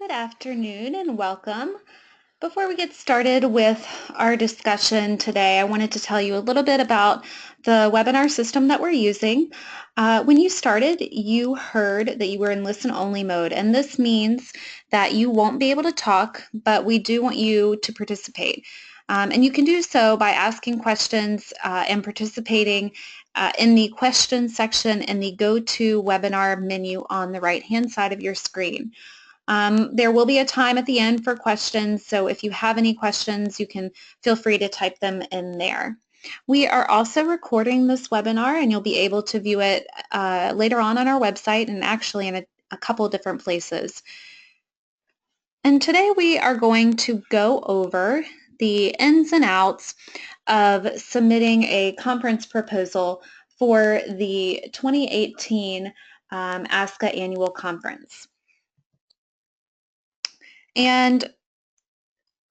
Good afternoon and welcome. Before we get started with our discussion today, I wanted to tell you a little bit about the webinar system that we're using. When you started, you heard that you were in listen-only mode, and this means that you won't be able to talk, but we do want you to participate. And you can do so by asking questions and participating in the questions section in the Go to Webinar menu on the right-hand side of your screen. There will be a time at the end for questions, so if you have any questions, you can feel free to type them in there. We are also recording this webinar, and you'll be able to view it later on our website and actually in a couple different places. And today we are going to go over the ins and outs of submitting a conference proposal for the 2018 ASCA Annual Conference. And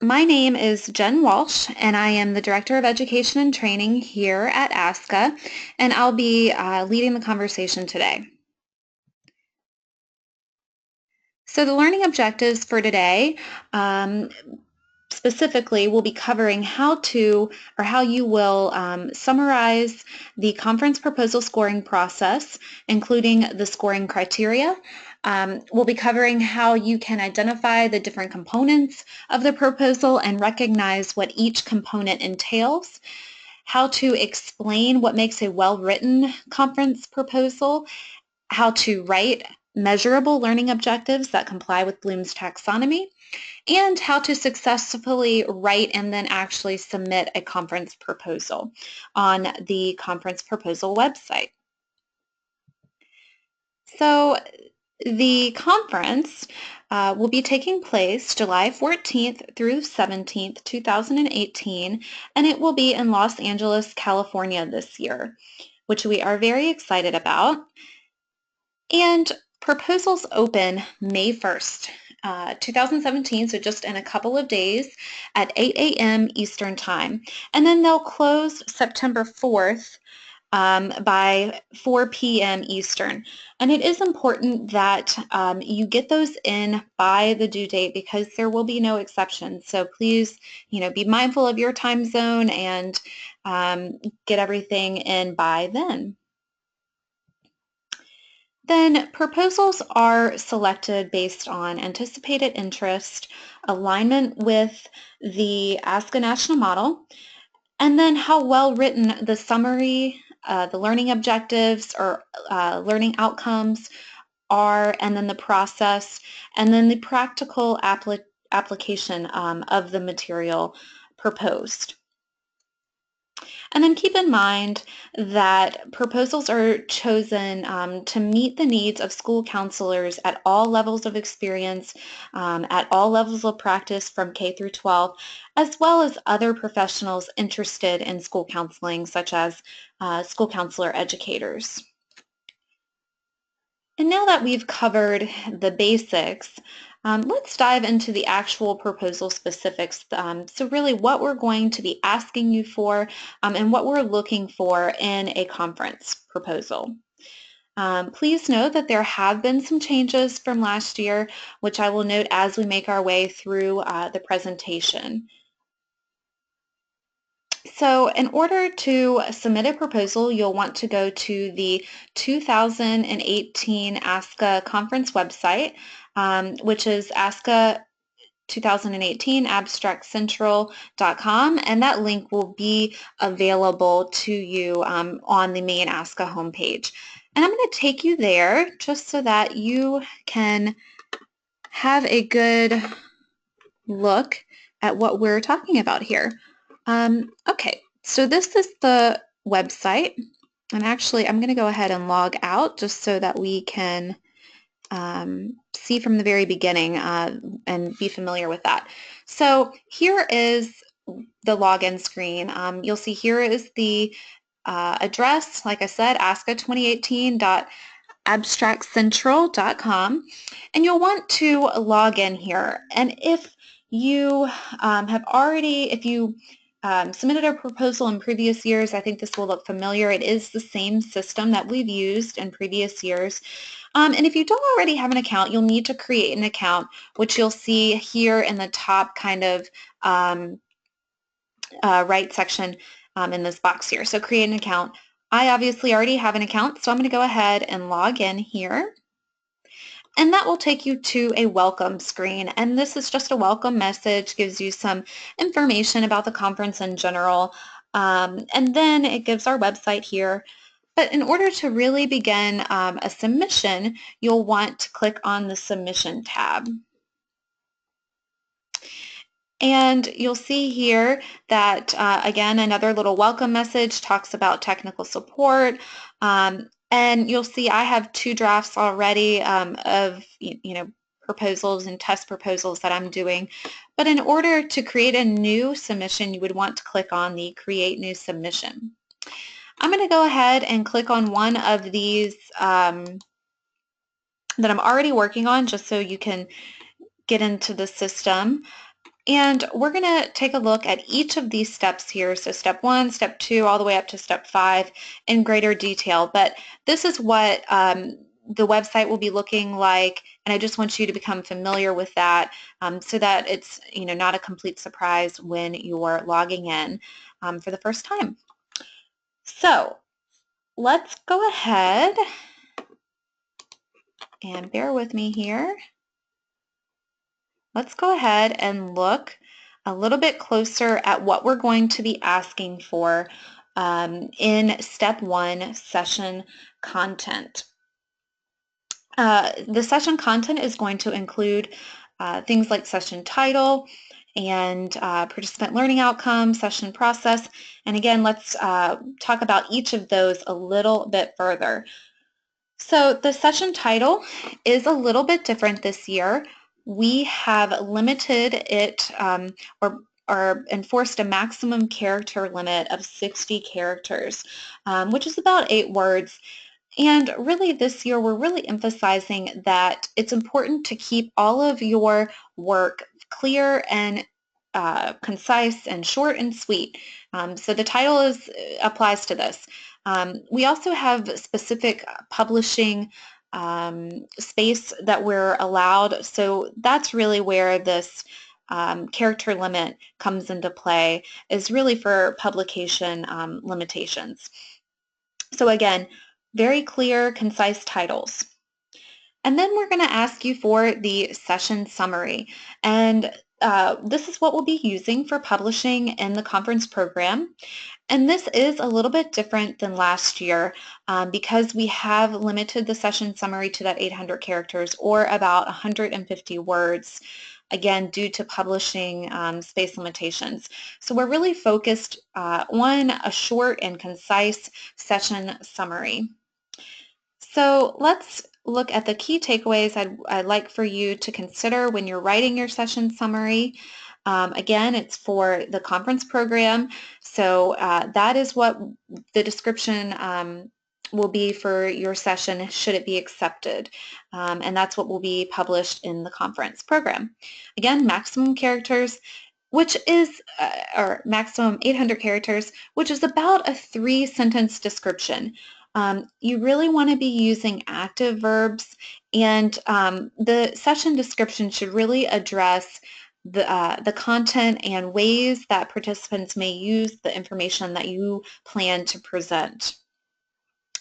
my name is Jen Walsh, and I am the Director of Education and Training here at ASCA, and I'll be leading the conversation today. So the learning objectives for today specifically will be covering how you will summarize the conference proposal scoring process, including the scoring criteria. We'll be covering how you can identify the different components of the proposal and recognize what each component entails, how to explain what makes a well-written conference proposal, how to write measurable learning objectives that comply with Bloom's taxonomy, and how to successfully write and then actually submit a conference proposal on the conference proposal website. So the conference will be taking place July 14th through 17th, 2018, and it will be in Los Angeles, California this year, which we are very excited about. And proposals open May 1st. 2017, so just in a couple of days at 8 a.m. Eastern Time. And then they'll close September 4th by 4 p.m. Eastern. And it is important that you get those in by the due date because there will be no exceptions. So please, be mindful of your time zone and get everything in by then. Then proposals are selected based on anticipated interest, alignment with the ASCA National Model, and then how well written the summary, the learning objectives or learning outcomes are, and then the process, and then the practical application of the material proposed. And then keep in mind that proposals are chosen to meet the needs of school counselors at all levels of experience, at all levels of practice from K through 12, as well as other professionals interested in school counseling, such as school counselor educators. And now that we've covered the basics, let's dive into the actual proposal specifics. So really what we're going to be asking you for and what we're looking for in a conference proposal. Please note that there have been some changes from last year, which I will note as we make our way through the presentation. So in order to submit a proposal, you'll want to go to the 2018 ASCA conference website, which is ASCA 2018 abstractcentral.com, and that link will be available to you on the main ASCA homepage. And I'm going to take you there just so that you can have a good look at what we're talking about here. Okay, so this is the website, and actually I'm going to go ahead and log out just so that we can see from the very beginning and be familiar with that. So here is the login screen. You'll see here is the address, like I said, asca2018.abstractcentral.com, and you'll want to log in here. And if you have already, if you submitted a proposal in previous years, I think this will look familiar. It is the same system that we've used in previous years. And if you don't already have an account, you'll need to create an account, which you'll see here in the top kind of right section in this box here. So create an account. I obviously already have an account, so I'm going to go ahead and log in here. And that will take you to a welcome screen. And this is just a welcome message, gives you some information about the conference in general. And then it gives our website here. But in order to really begin a submission, you'll want to click on the Submission tab. And you'll see here that, again, another little welcome message talks about technical support. And you'll see I have 2 drafts already of, proposals and test proposals that I'm doing. But in order to create a new submission, you would want to click on the Create New Submission. I'm going to go ahead and click on one of these that I'm already working on, just so you can get into the system. And we're going to take a look at each of these steps here. So step 1, step 2, all the way up to step 5 in greater detail. But this is what the website will be looking like. And I just want you to become familiar with that so that it's not a complete surprise when you're logging in for the first time. So let's go ahead and bear with me here. Let's go ahead and look a little bit closer at what we're going to be asking for in step 1, session content. The session content is going to include things like session title and participant learning outcomes, session process. And again, let's talk about each of those a little bit further. So the session title is a little bit different this year. We have limited it or enforced a maximum character limit of 60 characters, which is about 8 words. And really this year we're really emphasizing that it's important to keep all of your work clear and concise and short and sweet. So the title applies to this. We also have specific publishing space that we're allowed. So that's really where this character limit comes into play, is really for publication limitations. So again, very clear, concise titles. And then we're going to ask you for the session summary. And this is what we'll be using for publishing in the conference program. And this is a little bit different than last year because we have limited the session summary to that 800 characters or about 150 words, again, due to publishing space limitations. So we're really focused on a short and concise session summary. So let's look at the key takeaways I'd like for you to consider when you're writing your session summary. Again, it's for the conference program, so that is what the description will be for your session should it be accepted, and that's what will be published in the conference program. Again, maximum characters, which is, or maximum 800 characters, which is about a 3-sentence description. You really want to be using active verbs, and the session description should really address the content and ways that participants may use the information that you plan to present.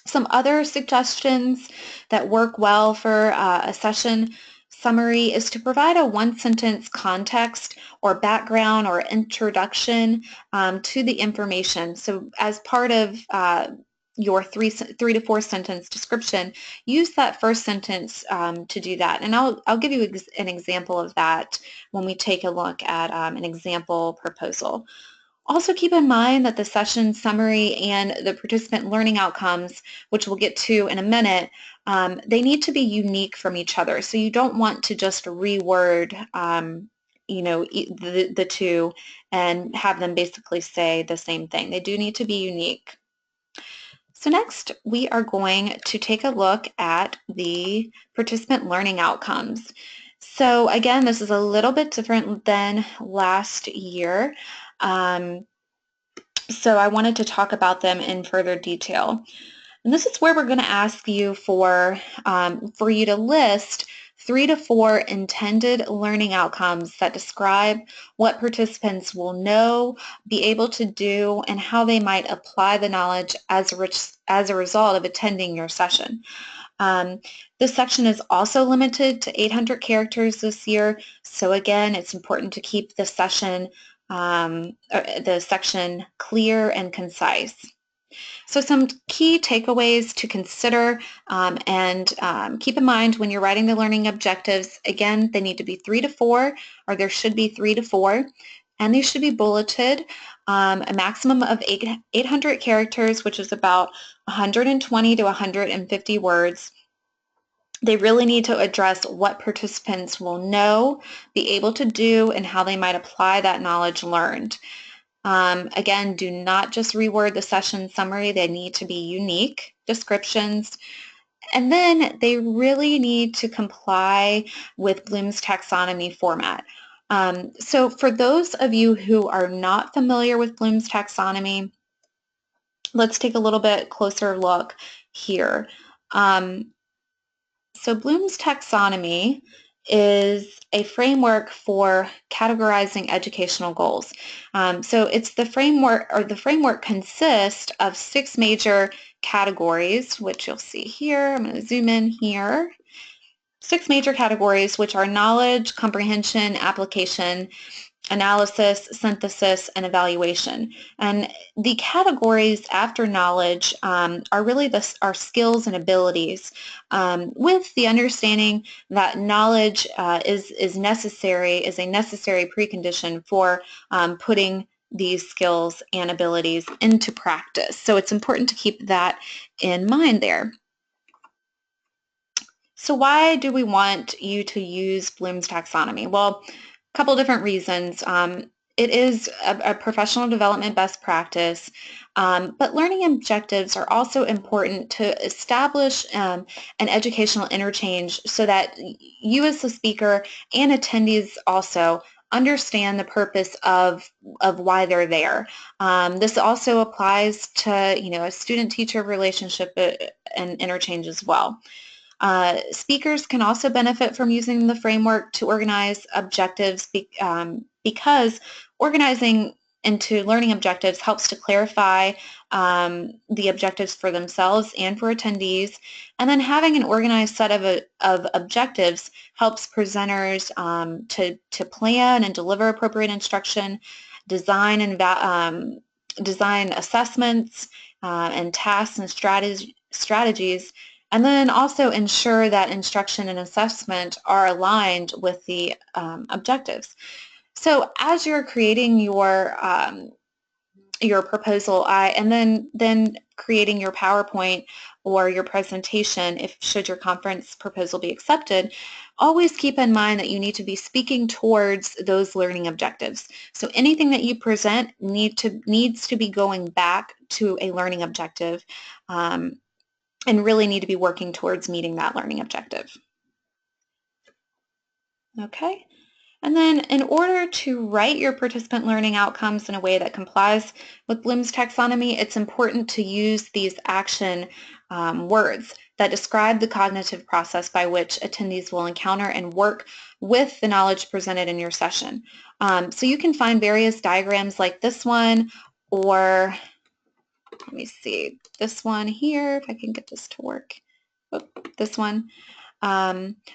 Some other suggestions that work well for a session summary is to provide a 1-sentence context or background or introduction to the information. So as part of your 3 to 4 sentence description, use that first sentence to do that. And I'll give you an example of that when we take a look at an example proposal. Also keep in mind that the session summary and the participant learning outcomes, which we'll get to in a minute, they need to be unique from each other. So you don't want to just reword the two and have them basically say the same thing. They do need to be unique. So next, we are going to take a look at the participant learning outcomes. So again, this is a little bit different than last year. So I wanted to talk about them in further detail. And this is where we're going to ask you for you to list 3 to 4 intended learning outcomes that describe what participants will know, be able to do, and how they might apply the knowledge as a result of attending your session. Um, this section is also limited to 800 characters this year, so again, it's important to keep the section clear and concise. So some key takeaways to consider and keep in mind when you're writing the learning objectives. Again, they need to be 3 to 4, or there should be 3 to 4, and these should be bulleted. A maximum of 800 characters, which is about 120 to 150 words. They really need to address what participants will know, be able to do, and how they might apply that knowledge learned. Again, do not just reword the session summary. They need to be unique descriptions. And then they really need to comply with Bloom's taxonomy format. So for those of you who are not familiar with Bloom's taxonomy, let's take a little bit closer look here. So Bloom's taxonomy is a framework for categorizing educational goals. So it's the framework consists of 6 major categories, which you'll see here. I'm going to zoom in here. 6 major categories, which are knowledge, comprehension, application, analysis, synthesis, and evaluation. And the categories after knowledge are really our skills and abilities, with the understanding that knowledge is a necessary precondition for putting these skills and abilities into practice. So it's important to keep that in mind there. So why do we want you to use Bloom's taxonomy? Well, a couple different reasons. It is a professional development best practice, but learning objectives are also important to establish an educational interchange so that you as the speaker and attendees also understand the purpose of why they're there. This also applies to a student-teacher relationship and interchange as well. Speakers can also benefit from using the framework to organize objectives because organizing into learning objectives helps to clarify the objectives for themselves and for attendees. And then having an organized set of objectives helps presenters to plan and deliver appropriate instruction, design assessments and tasks and strategies, and then also ensure that instruction and assessment are aligned with the objectives. So as you're creating your proposal, and then creating your PowerPoint or your presentation, should your conference proposal be accepted, always keep in mind that you need to be speaking towards those learning objectives. So anything that you present needs to be going back to a learning objective. And really need to be working towards meeting that learning objective. Okay, and then in order to write your participant learning outcomes in a way that complies with Bloom's taxonomy, it's important to use these action words that describe the cognitive process by which attendees will encounter and work with the knowledge presented in your session. So you can find various diagrams like this one, or let me see, this one here, if I can get this to work. Oh, this one.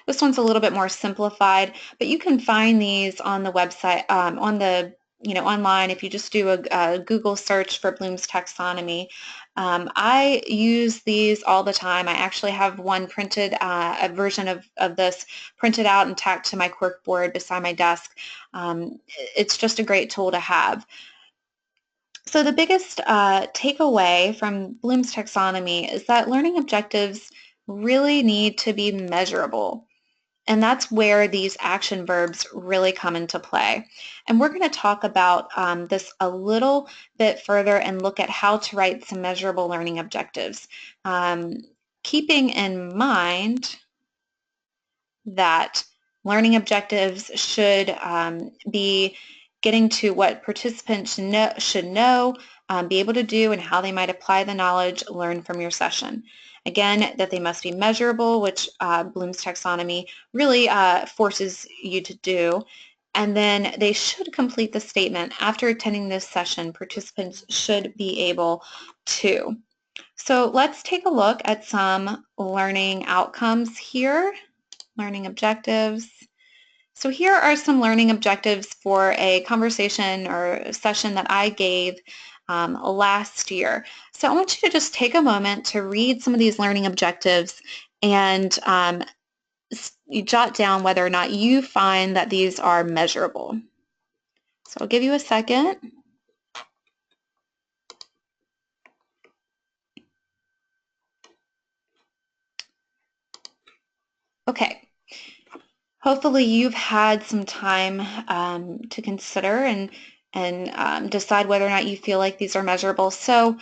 This one's a little bit more simplified, but you can find these on the website, online. If you just do a Google search for Bloom's taxonomy. I use these all the time. I actually have one printed, a version of this printed out and tacked to my corkboard beside my desk. It's just a great tool to have. So the biggest takeaway from Bloom's taxonomy is that learning objectives really need to be measurable. And that's where these action verbs really come into play. And we're going to talk about this a little bit further and look at how to write some measurable learning objectives. Keeping in mind that learning objectives should be getting to what participants should know, be able to do and how they might apply the knowledge learned from your session. Again, that they must be measurable, which Bloom's taxonomy really forces you to do. And then they should complete the statement. After attending this session, participants should be able to. So let's take a look at some learning outcomes here, learning objectives. So here are some learning objectives for a conversation or a session that I gave last year. So I want you to just take a moment to read some of these learning objectives and you jot down whether or not you find that these are measurable. So I'll give you a second. Okay. Hopefully you've had some time to consider and decide whether or not you feel like these are measurable. So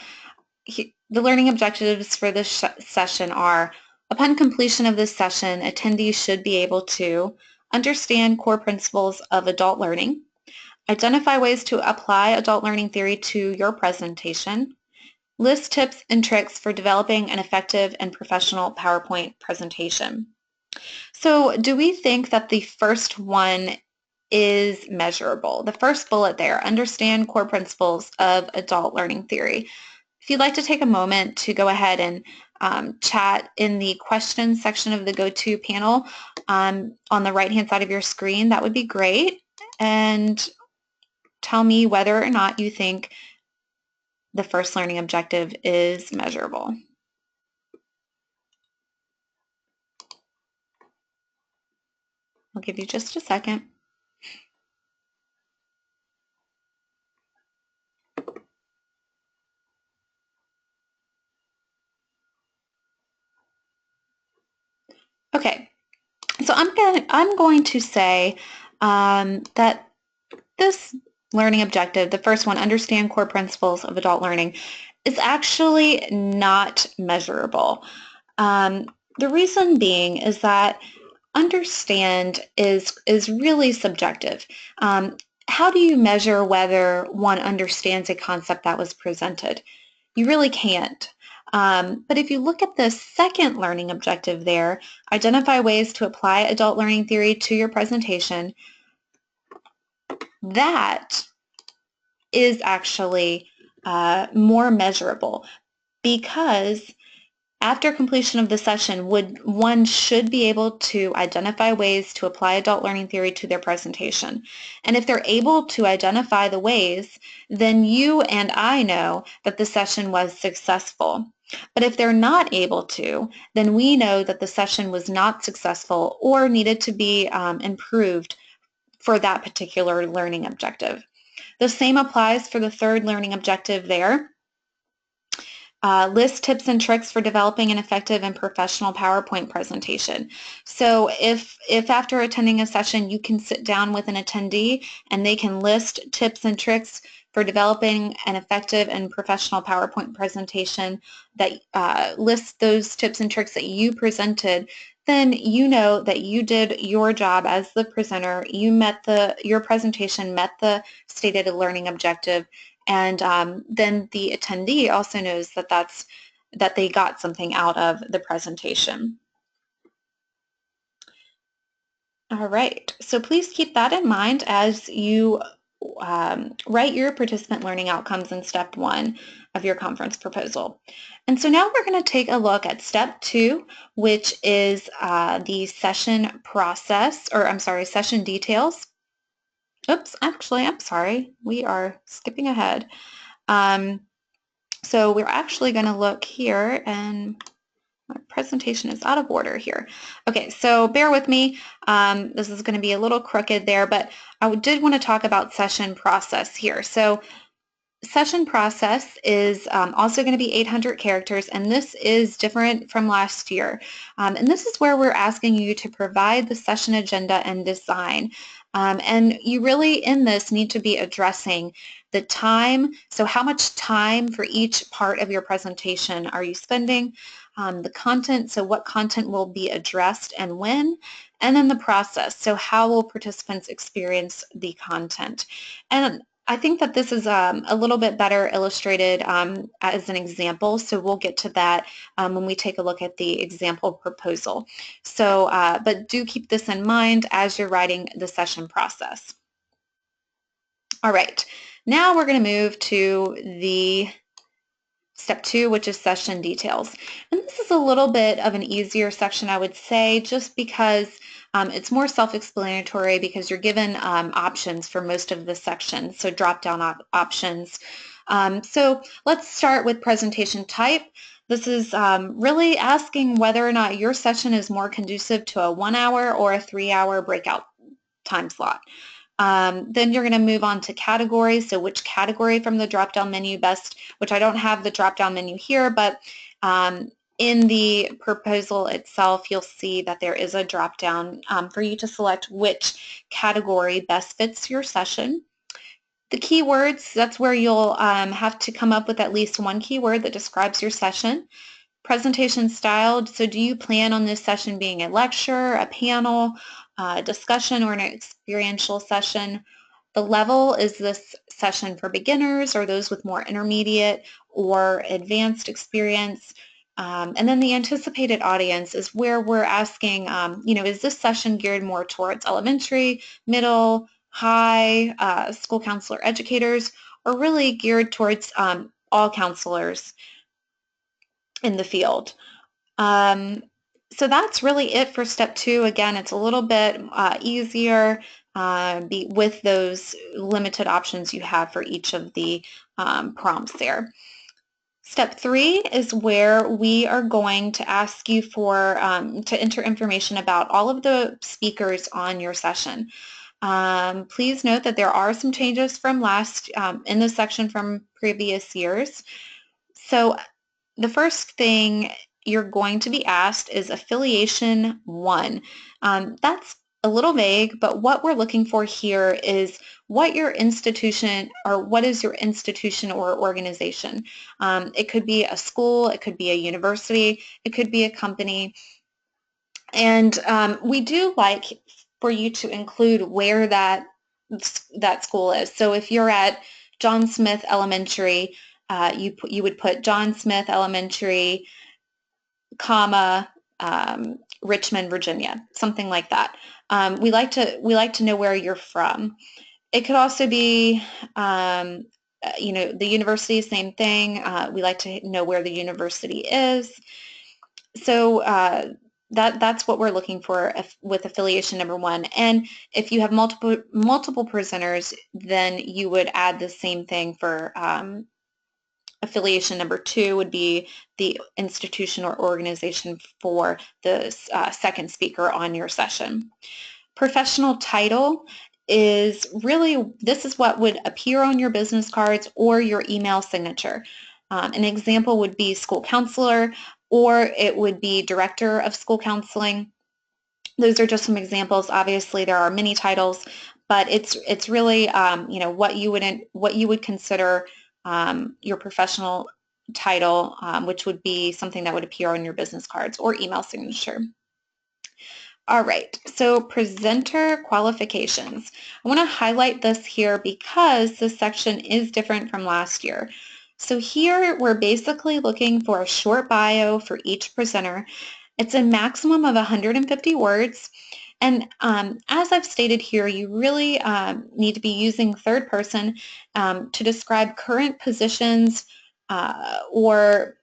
the learning objectives for this session are: upon completion of this session, attendees should be able to understand core principles of adult learning, identify ways to apply adult learning theory to your presentation, list tips and tricks for developing an effective and professional PowerPoint presentation. So do we think that the first one is measurable? The first bullet there, understand core principles of adult learning theory. If you'd like to take a moment to go ahead and chat in the questions section of the GoTo panel on the right-hand side of your screen, that would be great. And tell me whether or not you think the first learning objective is measurable. I'll give you just a second. Okay, so I'm going to say that this learning objective, the first one, understand core principles of adult learning, is actually not measurable. The reason being is that understand is really subjective. How do you measure whether one understands a concept that was presented? You really can't. But if you look at the second learning objective there, identify ways to apply adult learning theory to your presentation, that is actually more measurable, because after completion of the session, one should be able to identify ways to apply adult learning theory to their presentation. And if they're able to identify the ways, then you and I know that the session was successful. But if they're not able to, then we know that the session was not successful or needed to be improved for that particular learning objective. The same applies for the third learning objective there. List tips and tricks for developing an effective and professional PowerPoint presentation. So if after attending a session you can sit down with an attendee and they can list tips and tricks for developing an effective and professional PowerPoint presentation that lists those tips and tricks that you presented, then you know that you did your job as the presenter. Your presentation met the stated learning objective. And then the attendee also knows that they got something out of the presentation. All right, so please keep that in mind as you write your participant learning outcomes in step 1 of your conference proposal. And so now we're going to take a look at step 2, which is the session process, or I'm sorry, session details. Oops, actually, I'm sorry, we are skipping ahead. So we're actually going to look here, and my presentation is out of order here. Okay, so bear with me. This is going to be a little crooked there, but I did want to talk about session process here. So session process is also going to be 800 characters, and this is different from last year. And this is where we're asking you to provide the session agenda and design. And you really, in this, need to be addressing the time. So how much time for each part of your presentation are you spending? The content, so what content will be addressed and when? And then the process, so how will participants experience the content? And I think that this is a little bit better illustrated as an example, so we'll get to that when we take a look at the example proposal. So, but do keep this in mind as you're writing the session process. All right, now we're going to move to the step 2, which is session details. And this is a little bit of an easier section, I would say, just because it's more self-explanatory because you're given options for most of the section, so drop-down options. So let's start with presentation type. This is really asking whether or not your session is more conducive to a 1-hour or a 3-hour breakout time slot. Then you're going to move on to categories. So which category from the drop-down menu best, which I don't have the drop-down menu here, but in the proposal itself, you'll see that there is a drop-down for you to select which category best fits your session. The keywords, that's where you'll have to come up with at least one keyword that describes your session. Presentation style, so do you plan on this session being a lecture, a panel, a discussion, or an experiential session? The level, is this session for beginners or those with more intermediate or advanced experience? And then the anticipated audience is where we're asking, is this session geared more towards elementary, middle, high, school counselor educators, or really geared towards all counselors in the field? So that's really it for step 2. Again, it's a little bit easier with those limited options you have for each of the prompts there. Step 3 is where we are going to ask you for to enter information about all of the speakers on your session. Please note that there are some changes from last in this section from previous years. So the first thing you're going to be asked is affiliation 1. That's a little vague, but what we're looking for here is what your institution or what is your institution or organization. It could be a school, it could be a university, it could be a company. And we do like for you to include where that school is. So if you're at John Smith Elementary, you would put John Smith Elementary, comma, Richmond, Virginia, something like that. We like to know where you're from. It could also be, the university, same thing. We like to know where the university is. So that's what we're looking for with affiliation number 1. And if you have multiple presenters, then you would add the same thing for affiliation number 2 would be the institution or organization for the second speaker on your session. Professional title is really, this is what would appear on your business cards or your email signature. An example would be school counselor, or it would be director of school counseling. Those are just some examples. Obviously, there are many titles, but it's really what you would consider your professional title, which would be something that would appear on your business cards or email signature. All right, so presenter qualifications. I want to highlight this here because this section is different from last year. So here we're basically looking for a short bio for each presenter. It's a maximum of 150 words. And as I've stated here, you really need to be using third person to describe current positions or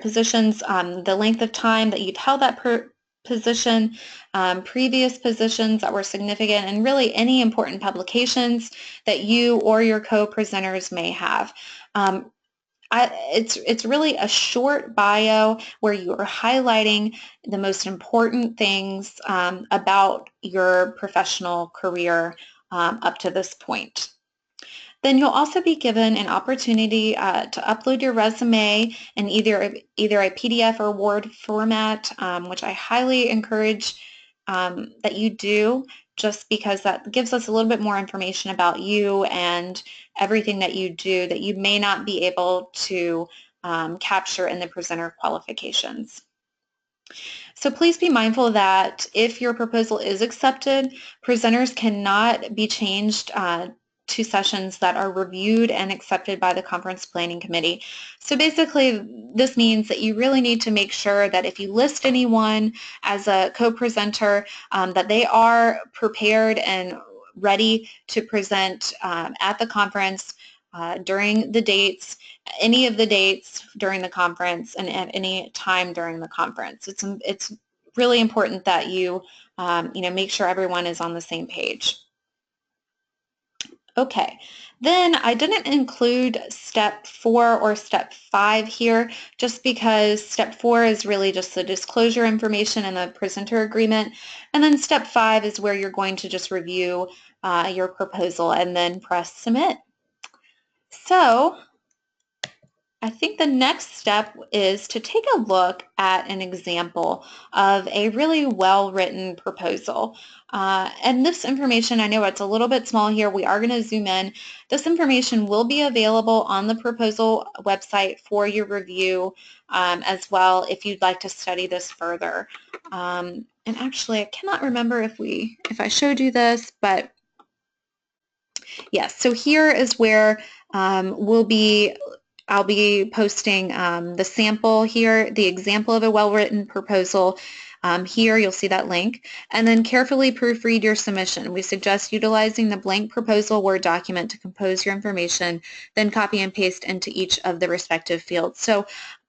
positions, the length of time that you've held that position, previous positions that were significant, and really any important publications that you or your co-presenters may have. It's really a short bio where you are highlighting the most important things about your professional career up to this point. Then you'll also be given an opportunity to upload your resume in either a PDF or Word format, which I highly encourage that you do, just because that gives us a little bit more information about you and everything that you do that you may not be able to capture in the presenter qualifications. So please be mindful that if your proposal is accepted, presenters cannot be changed to sessions that are reviewed and accepted by the conference planning committee. So basically, this means that you really need to make sure that if you list anyone as a co-presenter, that they are prepared and ready to present at the conference during the dates, any of the dates during the conference, and at any time during the conference. It's really important that you make sure everyone is on the same page. Okay, then I didn't include step 4 or step 5 here just because step 4 is really just the disclosure information and the presenter agreement, and then step 5 is where you're going to just review your proposal and then press submit. So I think the next step is to take a look at an example of a really well-written proposal. And this information, I know it's a little bit small here. We are going to zoom in. This information will be available on the proposal website for your review as well if you'd like to study this further. And actually, I cannot remember if I showed you this, but yes. So here is where I'll be posting the sample here, the example of a well-written proposal. Here you'll see that link, and then carefully proofread your submission. We suggest utilizing the blank proposal Word document to compose your information, then copy and paste into each of the respective fields. So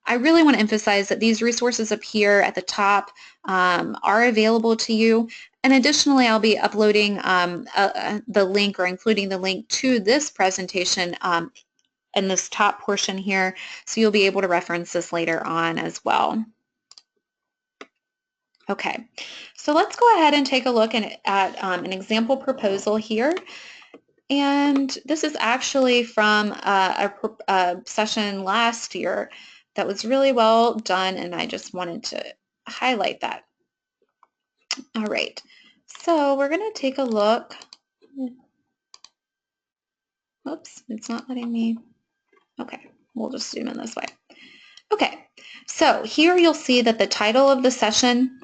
I really want to emphasize that these resources up here at the top are available to you. And additionally, I'll be uploading the link or including the link to this presentation in this top portion here, so you'll be able to reference this later on as well. Okay, so let's go ahead and take a look at an example proposal here. And this is actually from a session last year that was really well done, and I just wanted to highlight that. All right, so we're going to take a look. Oops, it's not letting me. Okay, we'll just zoom in this way. Okay, so here you'll see that the title of the session,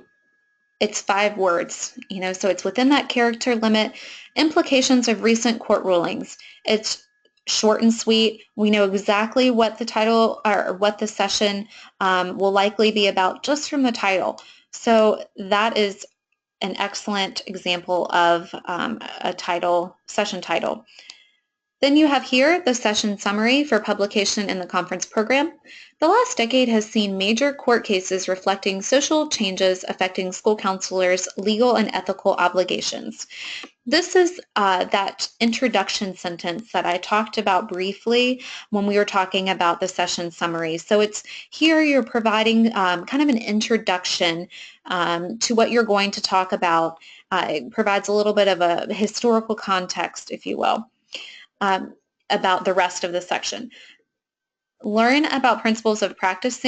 it's 5 words, so it's within that character limit. Implications of recent court rulings. It's short and sweet. We know exactly what the title or what the session will likely be about just from the title. So that is an excellent example of a session title. Then you have here the session summary for publication in the conference program. The last decade has seen major court cases reflecting social changes affecting school counselors' legal and ethical obligations. This is that introduction sentence that I talked about briefly when we were talking about the session summary. So it's here you're providing kind of an introduction to what you're going to talk about. It provides a little bit of a historical context, if you will. About the rest of the section. Learn about principles of practice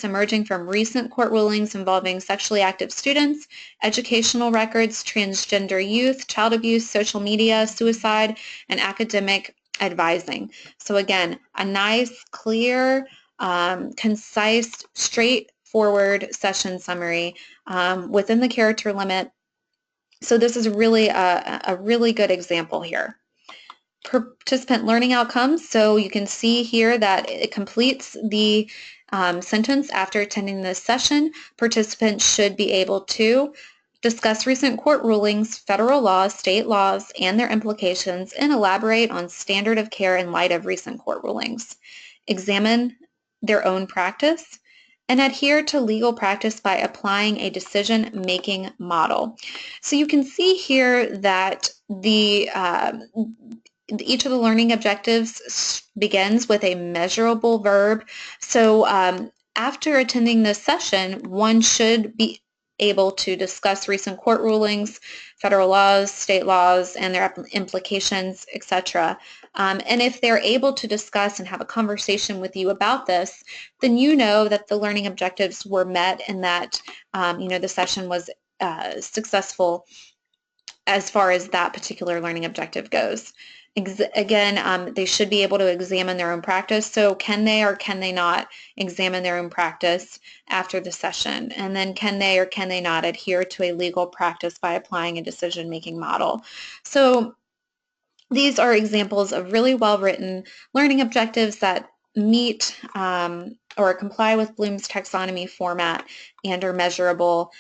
emerging from recent court rulings involving sexually active students, educational records, transgender youth, child abuse, social media, suicide, and academic advising. So again, a nice, clear, concise, straightforward session summary within the character limit. So this is really a really good example here. Participant learning outcomes. So you can see here that it completes the sentence after attending this session. Participants should be able to discuss recent court rulings, federal laws, state laws, and their implications, and elaborate on standard of care in light of recent court rulings. Examine their own practice, and adhere to legal practice by applying a decision-making model. So you can see here that each of the learning objectives begins with a measurable verb. So after attending this session, one should be able to discuss recent court rulings, federal laws, state laws, and their implications, etc. And if they're able to discuss and have a conversation with you about this, then you know that the learning objectives were met and that the session was successful as far as that particular learning objective goes. Again, they should be able to examine their own practice. So can they or can they not examine their own practice after the session? And then can they or can they not adhere to a legal practice by applying a decision-making model? So these are examples of really well-written learning objectives that meet or comply with Bloom's taxonomy format and are measurable.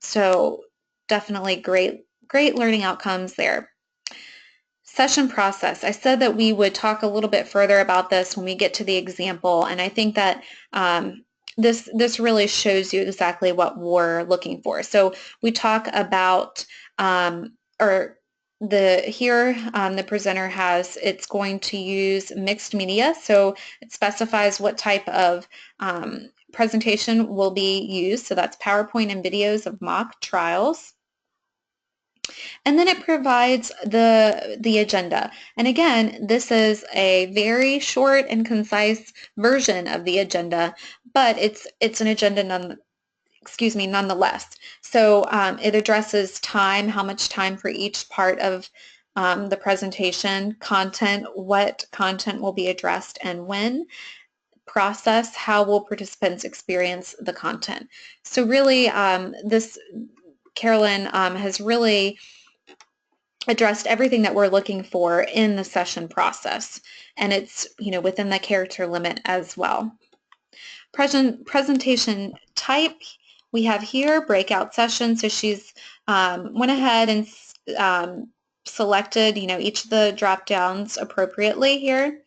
So definitely great learning outcomes there. Session process. I said that we would talk a little bit further about this when we get to the example, and I think that this really shows you exactly what we're looking for. So we talk about the presenter has, it's going to use mixed media, so it specifies what type of presentation will be used. So that's PowerPoint and videos of mock trials. And then it provides the agenda. And again, this is a very short and concise version of the agenda, but it's an agenda nonetheless. So it addresses time, how much time for each part of the presentation, content, what content will be addressed and when, process, how will participants experience the content. So really, Carolyn has really addressed everything that we're looking for in the session process, and it's within the character limit as well. Presentation type, we have here breakout session. So she's went ahead and selected each of the drop downs appropriately here.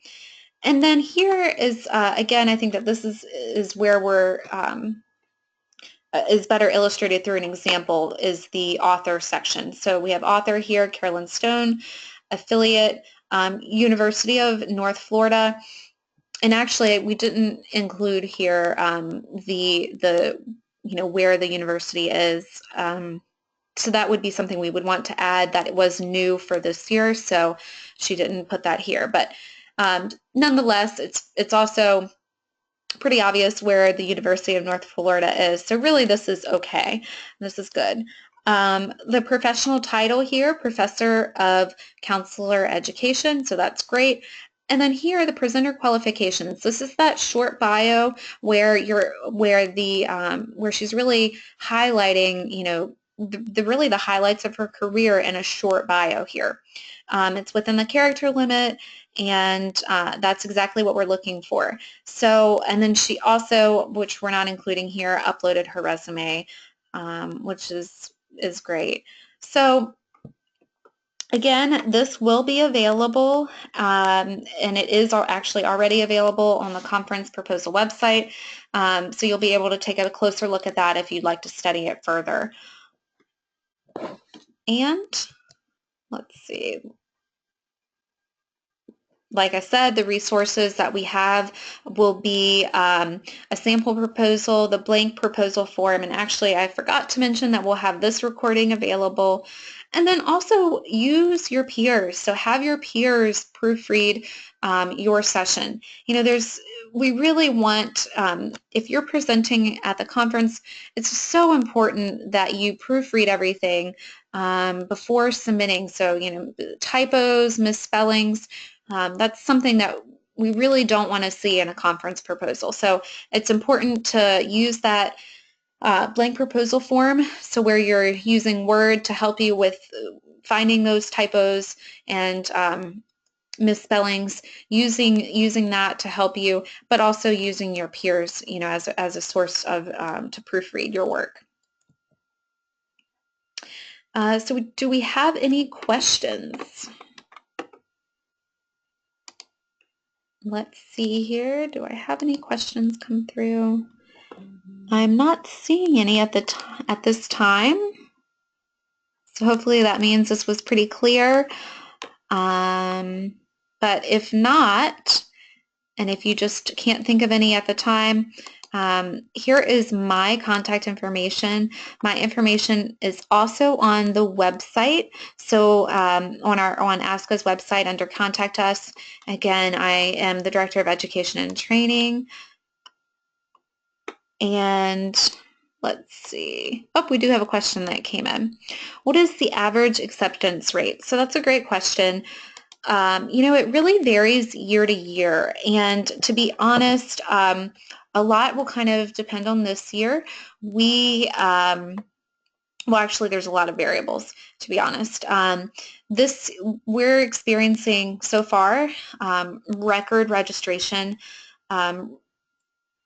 And then here is again, I think that this is where we're is better illustrated through an example, is the author section. So we have author here, Carolyn Stone, affiliate, University of North Florida. And actually, we didn't include here the where the university is. So that would be something we would want to add, that it was new for this year. So she didn't put that here. But nonetheless, it's also pretty obvious where the University of North Florida is. So really this is okay. This is good. The professional title here, Professor of Counselor Education. So that's great. And then here are the presenter qualifications. This is that short bio where where she's really highlighting, really the highlights of her career in a short bio here. It's within the character limit, and that's exactly what we're looking for. So, and then she also, which we're not including here, uploaded her resume, which is great. So again, this will be available, and it is actually already available on the conference proposal website. So you'll be able to take a closer look at that if you'd like to study it further. And let's see. Like I said, the resources that we have will be a sample proposal, the blank proposal form, and actually I forgot to mention that we'll have this recording available. And then also use your peers. So have your peers proofread your session. We really want, if you're presenting at the conference, it's so important that you proofread everything before submitting. So, typos, misspellings, that's something that we really don't want to see in a conference proposal. So it's important to use that blank proposal form, so where you're using Word to help you with finding those typos and misspellings, using that to help you, but also using your peers, as a source of to proofread your work. So do we have any questions? Let's see here. Do I have any questions come through? I'm not seeing any at this time. So hopefully that means this was pretty clear. But if not, and if you just can't think of any at the time, here is my contact information. My information is also on the website. So on ASCA's website under Contact Us. Again, I am the Director of Education and Training. And let's see. Oh, we do have a question that came in. What is the average acceptance rate? So that's a great question. It really varies year to year. And to be honest, a lot will kind of depend on this year. Well, actually, there's a lot of variables, to be honest. This we're experiencing so far record registration um,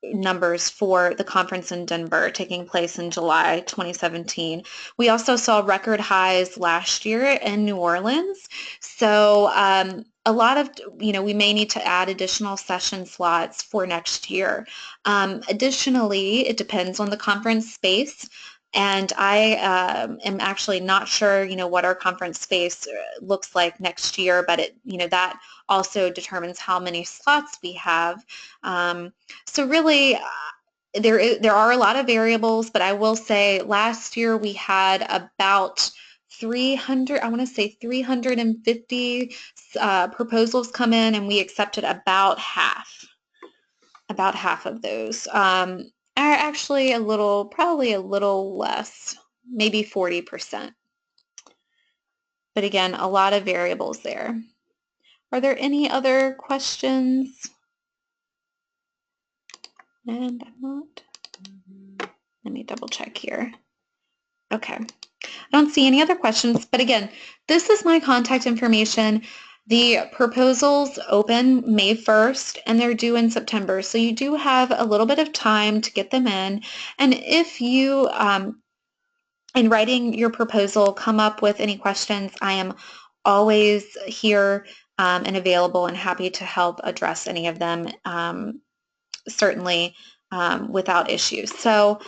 numbers for the conference in Denver taking place in July 2017. We also saw record highs last year in New Orleans. So a lot of, we may need to add additional session slots for next year. Additionally, it depends on the conference space. And I am actually not sure, what our conference space looks like next year, but that also determines how many slots we have. So really, there are a lot of variables, but I will say last year we had about 300, I want to say 350 proposals come in, and we accepted about half of those. Are actually probably a little less, maybe 40%. But again, a lot of variables there. Are there any other questions? And I'm not. Let me double check here. Okay. I don't see any other questions, but again, this is my contact information. The proposals open May 1st and they're due in September. So you do have a little bit of time to get them in. And if you, in writing your proposal, come up with any questions, I am always here and available and happy to help address any of them, certainly without issues. So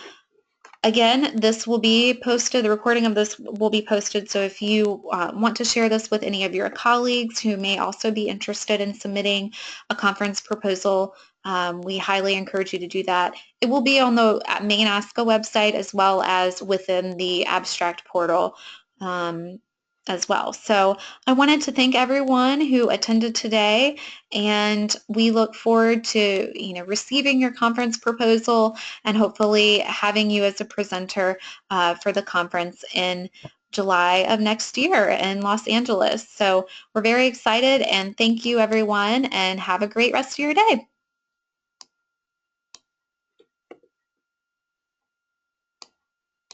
again, this will be posted, the recording of this will be posted, so if you want to share this with any of your colleagues who may also be interested in submitting a conference proposal, we highly encourage you to do that. It will be on the main ASCA website as well as within the abstract portal as well. So I wanted to thank everyone who attended today, and we look forward to receiving your conference proposal and hopefully having you as a presenter for the conference in July of next year in Los Angeles. So we're very excited, and thank you everyone, and have a great rest of your day.